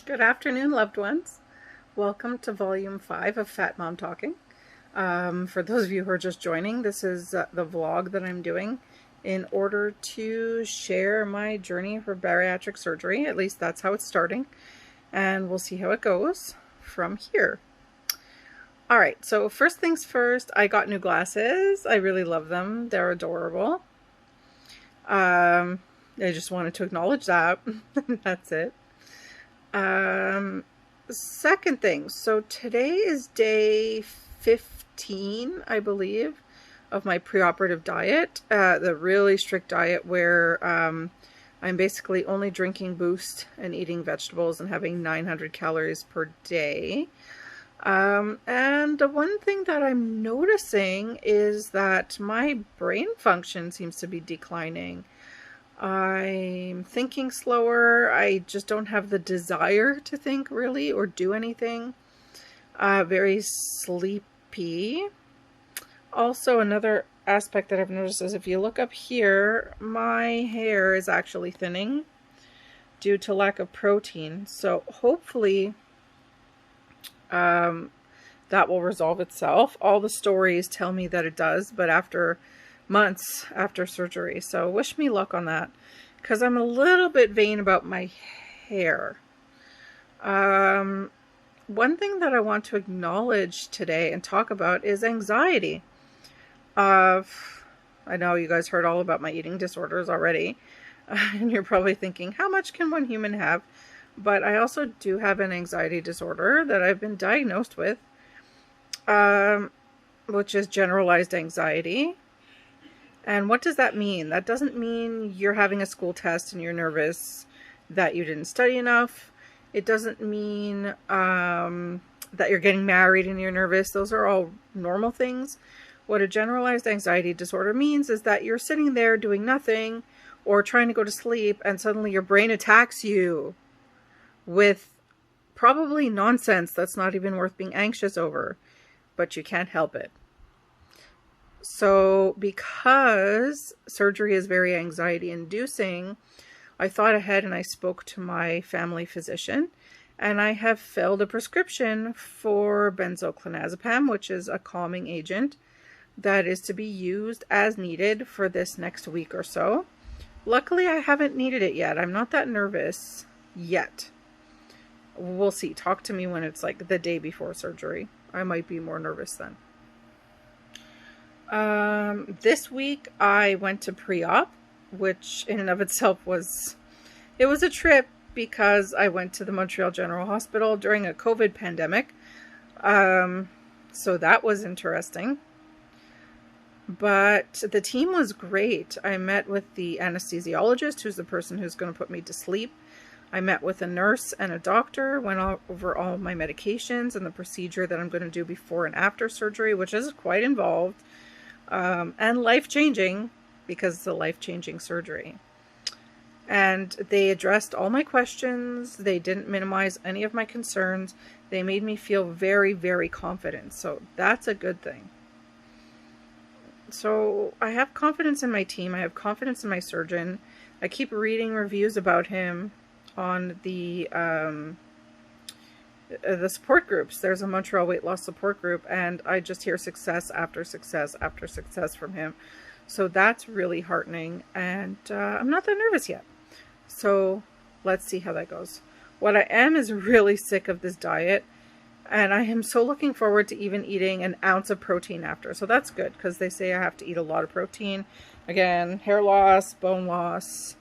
Good afternoon, loved ones. Welcome to Volume 5 of Fat Mom Talking. For those of you who are just joining, this is the vlog that I'm doing in order to share my journey for bariatric surgery. At least that's how it's starting. And we'll see how it goes from here. All right, so first things first, I got new glasses. I really love them. They're adorable. I just wanted to acknowledge that. That's it. Second thing, so today is day 15, I believe, of my preoperative diet, the really strict diet where I'm basically only drinking Boost and eating vegetables and having 900 calories per day. And the one thing that I'm noticing is that my brain function seems to be declining. I'm thinking slower. I just don't have the desire to think really or do anything. Very sleepy. Also, another aspect that I've noticed is if you look up here, my hair is actually thinning due to lack of protein. So hopefully that will resolve itself. All the stories tell me that it does, but after months after surgery. So wish me luck on that, because I'm a little bit vain about my hair. One thing that I want to acknowledge today and talk about is anxiety. I know you guys heard all about my eating disorders already, and you're probably thinking, how much can one human have? But I also do have an anxiety disorder that I've been diagnosed with, which is generalized anxiety. And what does that mean? That doesn't mean you're having a school test and you're nervous that you didn't study enough. It doesn't mean that you're getting married and you're nervous. Those are all normal things. What a generalized anxiety disorder means is that you're sitting there doing nothing or trying to go to sleep, and suddenly your brain attacks you with probably nonsense that's not even worth being anxious over, but you can't help it. So because surgery is very anxiety inducing, I thought ahead and I spoke to my family physician, and I have filled a prescription for benzoclonazepam, which is a calming agent that is to be used as needed for this next week or so. Luckily, I haven't needed it yet. I'm not that nervous yet. We'll see. Talk to me when it's like the day before surgery. I might be more nervous then. This week I went to pre-op, which in and of itself was a trip because I went to the Montreal General Hospital during a COVID pandemic. So that was interesting. But the team was great. I met with the anesthesiologist, who's the person who's going to put me to sleep. I met with a nurse and a doctor, went over all my medications and the procedure that I'm going to do before and after surgery, which is quite involved. And life-changing, because it's a life-changing surgery. And they addressed all my questions. They didn't minimize any of my concerns. They made me feel very, very confident. So that's a good thing. So I have confidence in my team. I have confidence in my surgeon. I keep reading reviews about him on the support groups. There's a Montreal weight loss support group, and I just hear success after success after success from him. So that's really heartening, and I'm not that nervous yet. So let's see how that goes. What I am is really sick of this diet, and I am so looking forward to even eating an ounce of protein after. So that's good, because they say I have to eat a lot of protein. Again, hair loss, bone loss,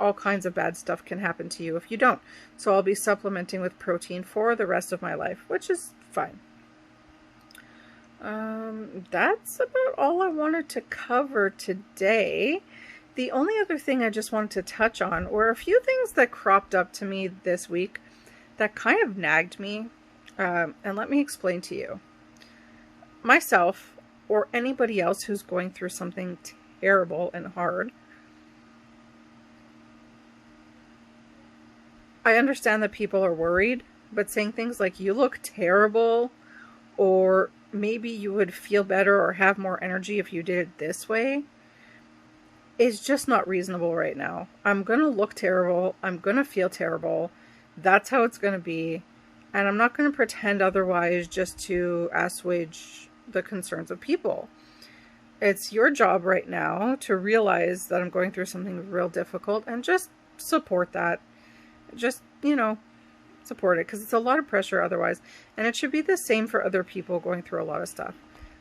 all kinds of bad stuff can happen to you if you don't. So I'll be supplementing with protein for the rest of my life, which is fine. That's about all I wanted to cover today. The only other thing I just wanted to touch on were a few things that cropped up to me this week that kind of nagged me. And let me explain to you. Myself, or anybody else who's going through something terrible and hard, I understand that people are worried, but saying things like, you look terrible, or maybe you would feel better or have more energy if you did it this way, is just not reasonable right now. I'm going to look terrible. I'm going to feel terrible. That's how it's going to be. And I'm not going to pretend otherwise just to assuage the concerns of people. It's your job right now to realize that I'm going through something real difficult and just support that. Just, support it, because it's a lot of pressure otherwise. And it should be the same for other people going through a lot of stuff.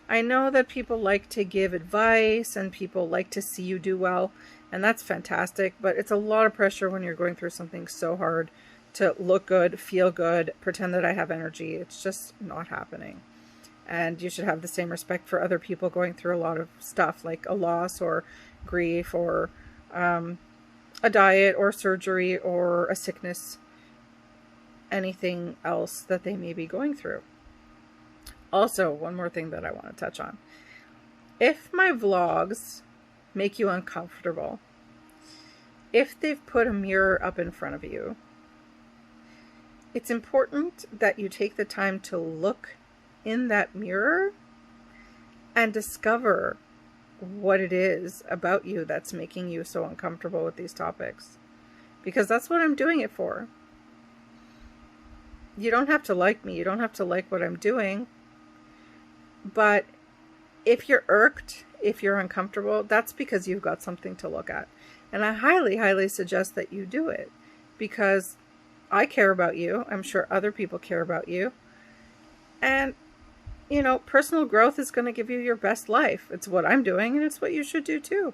I know that people like to give advice and people like to see you do well, and that's fantastic, but it's a lot of pressure when you're going through something so hard to look good, feel good, pretend that I have energy. It's just not happening. And you should have the same respect for other people going through a lot of stuff, like a loss or grief or a diet or surgery or a sickness, anything else that they may be going through. Also, one more thing that I want to touch on. If my vlogs make you uncomfortable, if they've put a mirror up in front of you, it's important that you take the time to look in that mirror and discover what it is about you that's making you so uncomfortable with these topics. Because that's what I'm doing it for. You don't have to like me. You don't have to like what I'm doing. But if you're irked, if you're uncomfortable, that's because you've got something to look at. And I highly, highly suggest that you do it, because I care about you. I'm sure other people care about you. And, personal growth is going to give you your best life. It's what I'm doing, and it's what you should do too.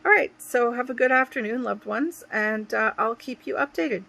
All right, so have a good afternoon, loved ones, and I'll keep you updated.